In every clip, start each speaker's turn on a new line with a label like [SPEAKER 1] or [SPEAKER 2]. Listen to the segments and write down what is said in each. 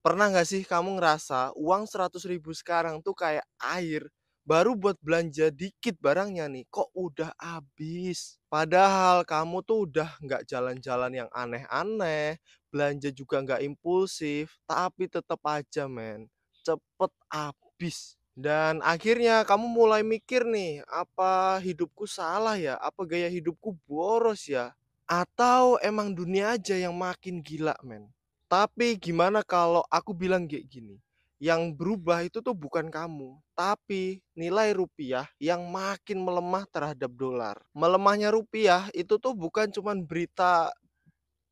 [SPEAKER 1] Pernah nggak sih kamu ngerasa uang 100.000 sekarang tuh kayak air, baru buat belanja dikit barangnya nih, kok udah habis. Padahal kamu tuh udah nggak jalan-jalan yang aneh-aneh, belanja juga nggak impulsif, tapi tetep aja cepet habis. Dan akhirnya kamu mulai mikir nih, apa hidupku salah ya? Apa gaya hidupku boros ya? Atau emang dunia aja yang makin gila, men? Tapi gimana kalau aku bilang kayak gini, yang berubah itu tuh bukan kamu, tapi nilai rupiah yang makin melemah terhadap dolar. Melemahnya rupiah itu tuh bukan cuman berita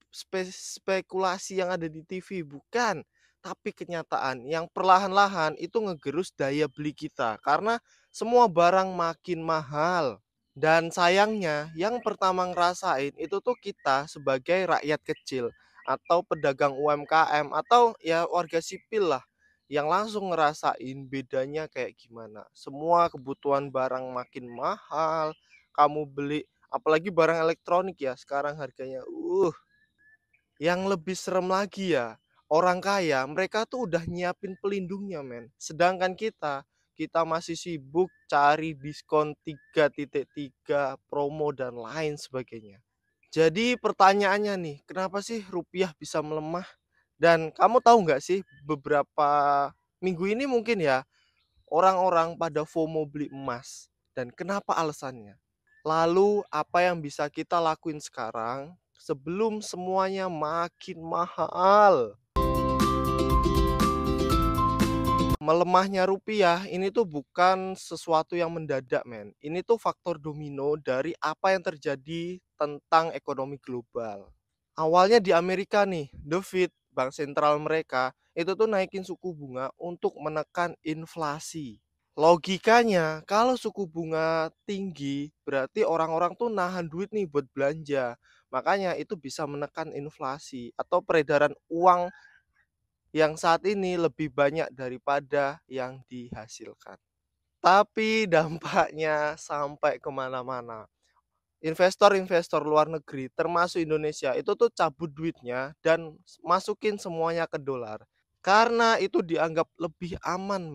[SPEAKER 1] spekulasi yang ada di TV, bukan. Tapi kenyataan yang perlahan-lahan itu ngegerus daya beli kita karena semua barang makin mahal. Dan sayangnya yang pertama ngerasain itu tuh kita sebagai rakyat kecil atau pedagang UMKM atau ya warga sipil lah yang langsung ngerasain bedanya kayak gimana. Semua kebutuhan barang makin mahal, kamu beli apalagi barang elektronik ya sekarang harganya yang lebih serem lagi ya, orang kaya mereka tuh udah nyiapin pelindungnya, sedangkan kita masih sibuk cari diskon 3.3, promo dan lain sebagainya. Jadi pertanyaannya nih, kenapa sih rupiah bisa melemah? Dan kamu tahu nggak sih beberapa minggu ini mungkin ya, orang-orang pada FOMO beli emas dan kenapa alasannya? Lalu apa yang bisa kita lakuin sekarang sebelum semuanya makin mahal? Melemahnya rupiah ini tuh bukan sesuatu yang mendadak, Ini tuh faktor domino dari apa yang terjadi tentang ekonomi global. Awalnya di Amerika nih, The Fed, bank sentral mereka, itu tuh naikin suku bunga untuk menekan inflasi. Logikanya, kalau suku bunga tinggi, berarti orang-orang tuh nahan duit nih buat belanja. Makanya itu bisa menekan inflasi atau peredaran uang yang saat ini lebih banyak daripada yang dihasilkan. Tapi dampaknya sampai kemana-mana. Investor-investor luar negeri termasuk Indonesia itu tuh cabut duitnya dan masukin semuanya ke dolar. Karena itu dianggap lebih aman,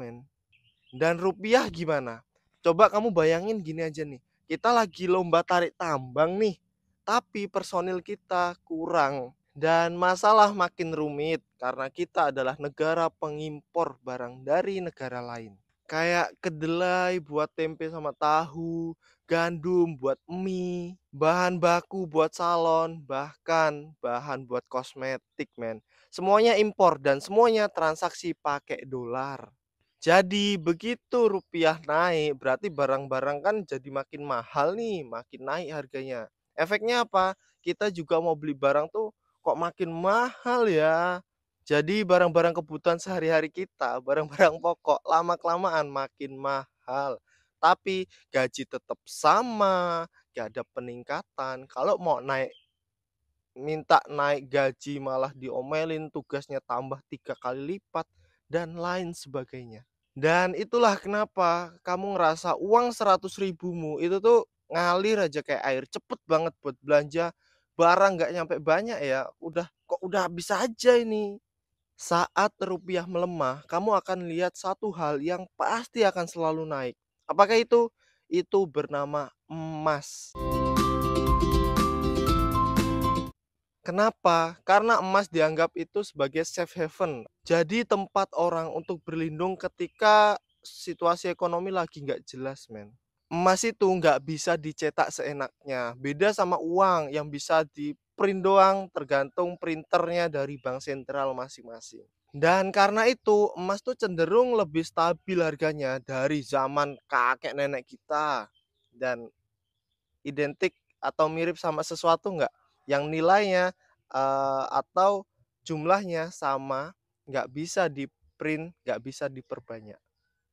[SPEAKER 1] Dan rupiah gimana? Coba kamu bayangin gini aja nih, kita lagi lomba tarik tambang nih, tapi personil kita kurang dan masalah makin rumit karena kita adalah negara pengimpor barang dari negara lain. Kayak kedelai buat tempe sama tahu, gandum buat mie, bahan baku buat salon, bahkan bahan buat kosmetik, Semuanya impor dan semuanya transaksi pakai dolar. Jadi begitu rupiah naik, berarti barang-barang kan jadi makin mahal nih, makin naik harganya. Efeknya apa? Kita juga mau beli barang tuh kok makin mahal ya. Jadi barang-barang kebutuhan sehari-hari kita, barang-barang pokok lama-kelamaan makin mahal. Tapi gaji tetap sama, gak ada peningkatan. Kalau mau minta naik gaji malah diomelin, tugasnya tambah 3 kali lipat dan lain sebagainya. Dan itulah kenapa kamu ngerasa uang 100.000-mu itu tuh ngalir aja kayak air, cepet banget buat belanja barang nggak nyampe banyak ya, udah habis aja ini. Saat rupiah melemah, kamu akan lihat satu hal yang pasti akan selalu naik. Apakah itu? Itu bernama emas. Kenapa? Karena emas dianggap itu sebagai safe haven. Jadi tempat orang untuk berlindung ketika situasi ekonomi lagi nggak jelas, Emas itu nggak bisa dicetak seenaknya. Beda sama uang yang bisa di-print doang tergantung printernya dari bank sentral masing-masing. Dan karena itu emas tuh cenderung lebih stabil harganya dari zaman kakek nenek kita. Dan identik atau mirip sama sesuatu nggak? Yang nilainya, atau jumlahnya sama, nggak bisa di-print, nggak bisa diperbanyak.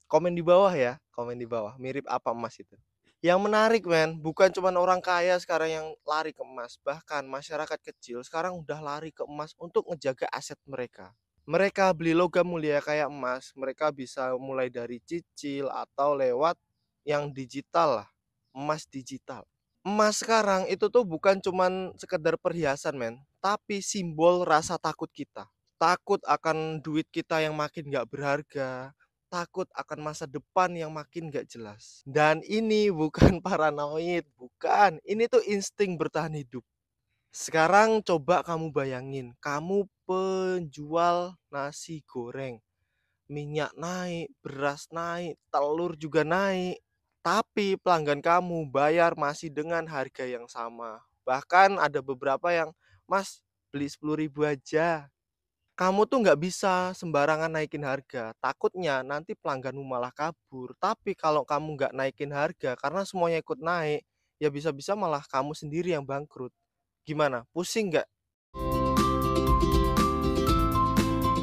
[SPEAKER 1] Komen di bawah ya, komen di bawah, mirip apa emas itu? Yang menarik bukan cuman orang kaya sekarang yang lari ke emas, bahkan masyarakat kecil sekarang udah lari ke emas untuk ngejaga aset mereka. Mereka beli logam mulia kayak emas, mereka bisa mulai dari cicil atau lewat yang digital lah, emas digital. Emas sekarang itu tuh bukan cuman sekedar perhiasan, tapi simbol rasa takut kita. takut akan duit kita yang makin nggak berharga, takut akan masa depan yang makin nggak jelas. Dan ini bukan paranoid, bukan, ini tuh insting bertahan hidup. Sekarang coba kamu bayangin, kamu penjual nasi goreng, minyak naik, beras naik, telur juga naik, tapi pelanggan kamu bayar masih dengan harga yang sama. Bahkan ada beberapa yang, "Mas, beli 10.000 aja." Kamu tuh nggak bisa sembarangan naikin harga, takutnya nanti pelangganmu malah kabur. Tapi kalau kamu nggak naikin harga karena semuanya ikut naik, ya bisa-bisa malah kamu sendiri yang bangkrut. Gimana, pusing nggak?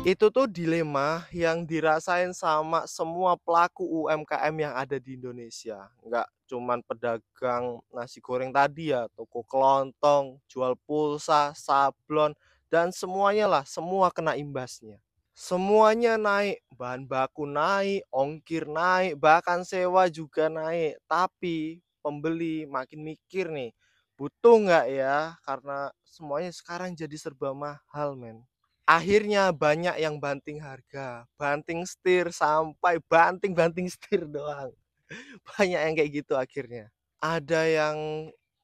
[SPEAKER 1] Itu tuh dilema yang dirasain sama semua pelaku UMKM yang ada di Indonesia. Nggak cuman pedagang nasi goreng tadi ya, toko kelontong, jual pulsa, sablon, dan semuanya lah, semua kena imbasnya. Semuanya naik, bahan baku naik, ongkir naik, bahkan sewa juga naik. Tapi pembeli makin mikir nih, butuh nggak ya? Karena semuanya sekarang jadi serba mahal, men. Akhirnya banyak yang banting harga, banting setir, sampai banting-banting setir doang. Banyak yang kayak gitu akhirnya. Ada yang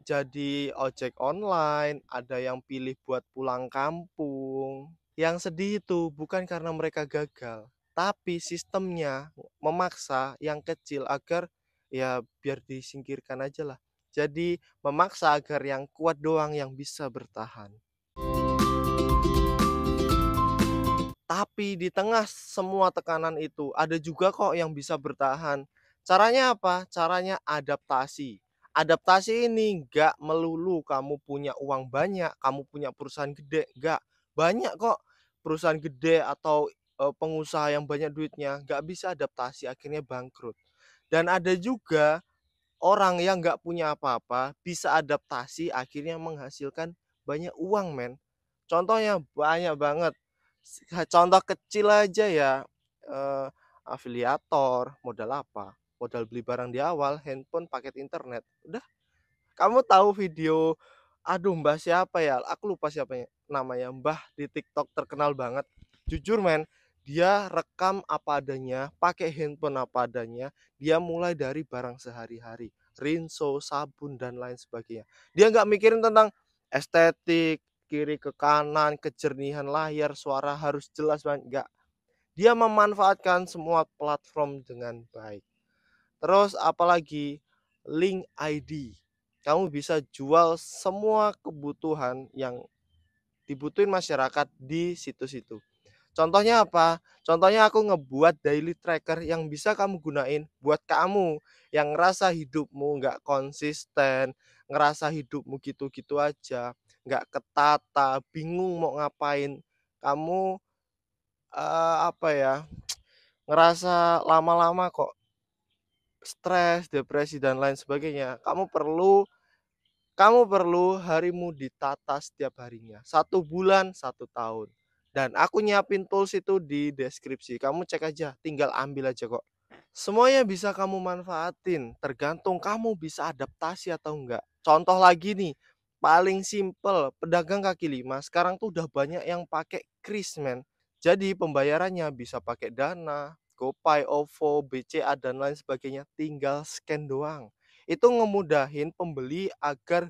[SPEAKER 1] jadi ojek online, ada yang pilih buat pulang kampung. Yang sedih itu bukan karena mereka gagal, tapi sistemnya memaksa yang kecil agar ya biar disingkirkan aja lah. Jadi memaksa agar yang kuat doang yang bisa bertahan. Tapi di tengah semua tekanan itu, ada juga kok yang bisa bertahan. Caranya apa? Caranya adaptasi. Adaptasi ini nggak melulu kamu punya uang banyak, kamu punya perusahaan gede, nggak. Banyak kok perusahaan gede atau, pengusaha yang banyak duitnya, nggak bisa adaptasi, akhirnya bangkrut. Dan ada juga orang yang nggak punya apa-apa, bisa adaptasi, akhirnya menghasilkan banyak uang, men. Contohnya banyak banget. Contoh kecil aja ya, eee, afiliator, modal apa? Modal beli barang di awal, handphone, paket internet, udah. Kamu tahu video, aduh Mbah siapa ya, aku lupa siapa namanya, Mbah di TikTok terkenal banget. Jujur men, dia rekam apa adanya, pakai handphone apa adanya, dia mulai dari barang sehari-hari, rinso, sabun, dan lain sebagainya. Dia nggak mikirin tentang estetik, kiri ke kanan, kejernihan layar, suara harus jelas banget, nggak. Dia memanfaatkan semua platform dengan baik. Terus apalagi link ID. Kamu bisa jual semua kebutuhan yang dibutuhin masyarakat di situs itu. Contohnya apa? Contohnya aku ngebuat daily tracker yang bisa kamu gunain buat kamu yang ngerasa hidupmu nggak konsisten, ngerasa hidupmu gitu-gitu aja, nggak ketata, bingung mau ngapain. Kamu, apa ya, ngerasa lama-lama kok stres, depresi, dan lain sebagainya, kamu perlu harimu ditata setiap harinya. 1 bulan, 1 tahun. Dan aku nyiapin tools itu di deskripsi. Kamu cek aja, tinggal ambil aja kok. Semuanya bisa kamu manfaatin, tergantung kamu bisa adaptasi atau enggak. Contoh lagi nih, paling simple, pedagang kaki lima sekarang tuh udah banyak yang pakai kris, men. Jadi pembayarannya bisa pakai Dana, GoPay, OVO, BCA, dan lain sebagainya. Tinggal scan doang. Itu ngemudahin pembeli agar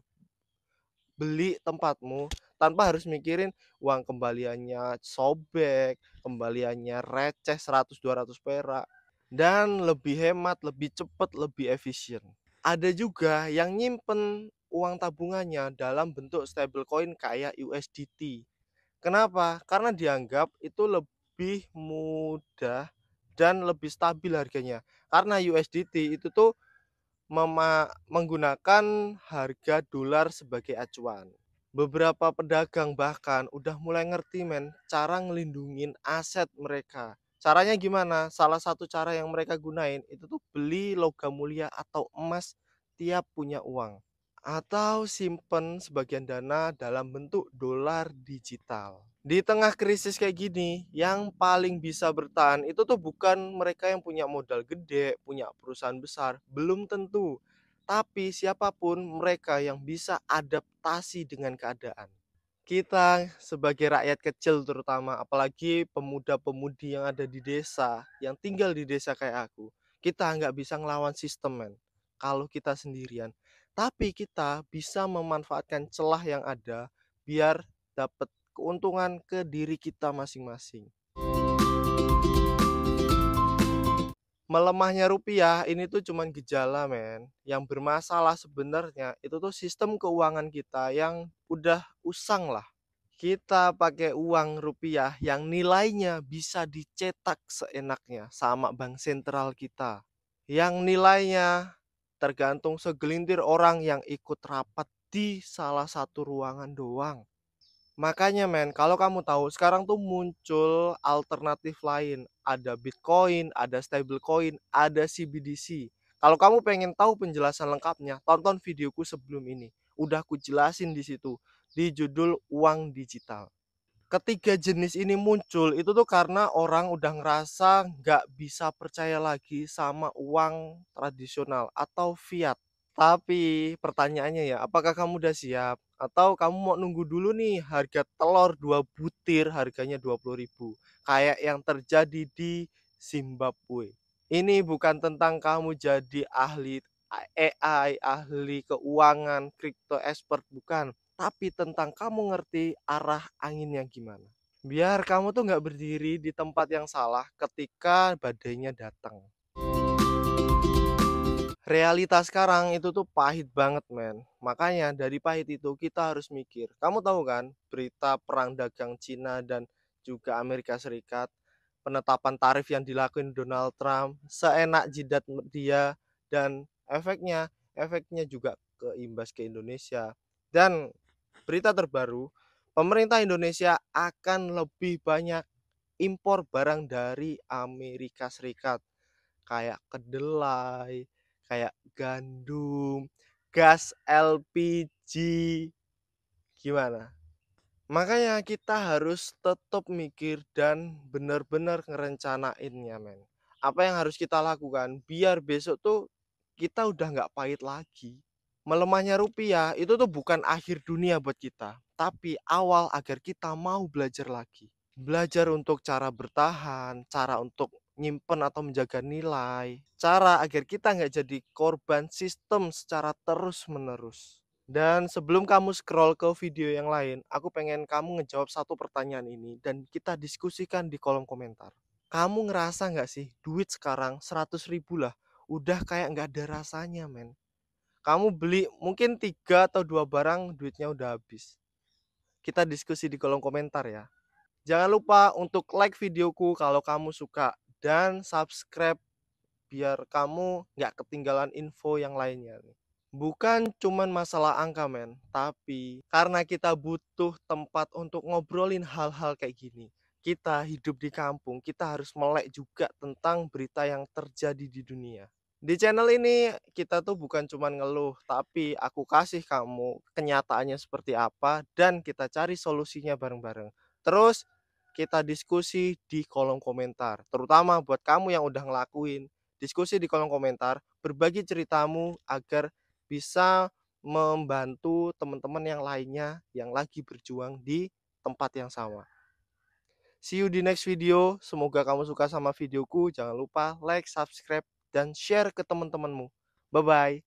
[SPEAKER 1] beli tempatmu tanpa harus mikirin uang kembaliannya sobek, kembaliannya receh 100-200 perak, dan lebih hemat, lebih cepat, lebih efisien. Ada juga yang nyimpen uang tabungannya dalam bentuk stablecoin kayak USDT. Kenapa? Karena dianggap itu lebih mudah dan lebih stabil harganya. Karena USDT itu tuh menggunakan harga dolar sebagai acuan. Beberapa pedagang bahkan udah mulai ngerti men cara ngelindungin aset mereka. Caranya gimana? Salah satu cara yang mereka gunain itu tuh beli logam mulia atau emas tiap punya uang. Atau simpen sebagian dana dalam bentuk dolar digital. Di tengah krisis kayak gini, yang paling bisa bertahan itu tuh bukan mereka yang punya modal gede, punya perusahaan besar, belum tentu. Tapi siapapun mereka yang bisa adaptasi dengan keadaan. Kita sebagai rakyat kecil terutama, apalagi pemuda-pemudi yang ada di desa, yang tinggal di desa kayak aku, kita nggak bisa ngelawan sistem men, kalau kita sendirian. Tapi kita bisa memanfaatkan celah yang ada, biar dapat keuntungan ke diri kita masing-masing. Melemahnya rupiah ini tuh cuman gejala men, yang bermasalah sebenarnya itu tuh sistem keuangan kita yang udah usang lah. Kita pakai uang rupiah yang nilainya bisa dicetak seenaknya sama bank sentral kita. Yang nilainya tergantung segelintir orang yang ikut rapat di salah satu ruangan doang. Makanya men, kalau kamu tahu sekarang tuh muncul alternatif lain. Ada Bitcoin, ada stablecoin, ada CBDC. Kalau kamu pengen tahu penjelasan lengkapnya, tonton videoku sebelum ini. Udah aku jelasin di situ di judul uang digital. Ketiga jenis ini muncul itu tuh karena orang udah ngerasa nggak bisa percaya lagi sama uang tradisional atau fiat. Tapi pertanyaannya ya, apakah kamu udah siap? Atau kamu mau nunggu dulu nih harga telur 2 butir harganya 20.000 kayak yang terjadi di Zimbabwe. Ini bukan tentang kamu jadi ahli AI, ahli keuangan, crypto expert, bukan. Tapi tentang kamu ngerti arah anginnya gimana. Biar kamu tuh nggak berdiri di tempat yang salah ketika badainya datang. Realitas sekarang itu tuh pahit banget men. Makanya dari pahit itu kita harus mikir. Kamu tahu kan berita perang dagang Cina dan juga Amerika Serikat, penetapan tarif yang dilakukan Donald Trump seenak jidat dia, dan efeknya juga keimbas ke Indonesia. Dan berita terbaru, pemerintah Indonesia akan lebih banyak impor barang dari Amerika Serikat kayak kedelai, kayak gandum, gas LPG. Gimana? Makanya kita harus tetap mikir dan benar-benar ngerencanainnya men. Apa yang harus kita lakukan biar besok tuh kita udah nggak pahit lagi. Melemahnya rupiah itu tuh bukan akhir dunia buat kita, tapi awal agar kita mau belajar lagi. Belajar untuk cara bertahan, cara untuk nyimpen atau menjaga nilai, cara agar kita nggak jadi korban sistem secara terus-menerus. Dan sebelum kamu scroll ke video yang lain, aku pengen kamu ngejawab satu pertanyaan ini dan kita diskusikan di kolom komentar. Kamu ngerasa nggak sih duit sekarang 100.000 lah, udah kayak nggak ada rasanya men. Kamu beli mungkin 3 atau 2 barang duitnya udah habis. Kita diskusi di kolom komentar ya. Jangan lupa untuk like videoku kalau kamu suka dan subscribe biar kamu nggak ketinggalan info yang lainnya nih. Bukan cuman masalah angka men, tapi karena kita butuh tempat untuk ngobrolin hal-hal kayak gini. Kita hidup di kampung, kita harus melek juga tentang berita yang terjadi di dunia. Di channel ini kita tuh bukan cuman ngeluh, tapi aku kasih kamu kenyataannya seperti apa dan kita cari solusinya bareng-bareng. Terus kita diskusi di kolom komentar, terutama buat kamu yang udah ngelakuin. Diskusi di kolom komentar, berbagi ceritamu agar bisa membantu teman-teman yang lainnya yang lagi berjuang di tempat yang sama. See you di next video. Semoga kamu suka sama videoku. Jangan lupa like, subscribe, dan share ke teman-temanmu. Bye-bye.